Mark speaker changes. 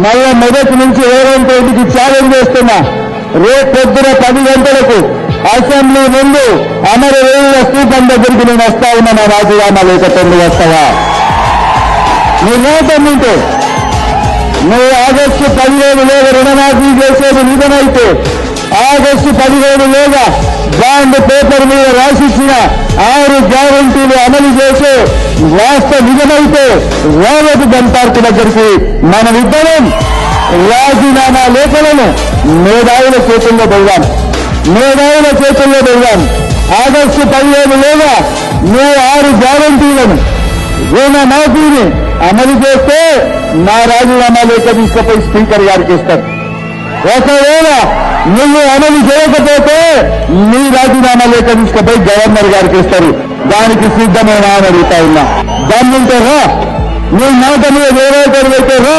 Speaker 1: మళ్ళా మొదటి నుంచి రేవంత్ రెడ్డికి ఛాలెంజ్ చేస్తున్నా. రేపు పొద్దున 10 గంటలకు అసెంబ్లీ ముందు అమరవీరుల స్థూపం దగ్గరికి నేను వస్తా ఉన్నా. నా రాజీనామా లేఖ తొందరగా వస్తావా? నీ నోటన్నింటే నువ్వు ఆగస్టు 15 రుణమాఫీ చేసేది నిజమైతే, ఆగస్టు 15 బాండ్ పేపర్ మీద రాసిచ్చిన 6 గ్యారంటీలు అమలు చేసే వాస్తవ నిజమైతే రేవతి జనపార్టీ దగ్గరికి మనమిద్దరం రాజీనామా లేఖలను మేధావుల చేతుల్లో పెడదాం. మేధావుల చేతుల్లో పెడదాం. ఆగస్టు 15 నువ్వు 6 గ్యారంటీలను రుణమాఫీని అమలు చేస్తే నా రాజీనామా లేఖ తీసుకుపోయి స్పీకర్ గారికి ఇస్తారు. ఒకవేళ నువ్వు అమలు చేయకపోతే నీ రాజీనామా లేఖ తీసుకుపోయి గవర్నర్ గారికి ఇస్తారు. దానికి సిద్ధమేనా అని అడుగుతా ఉన్నా. దాన్నుంటే రా, నీ మాట మీద వేరే అయితే రా.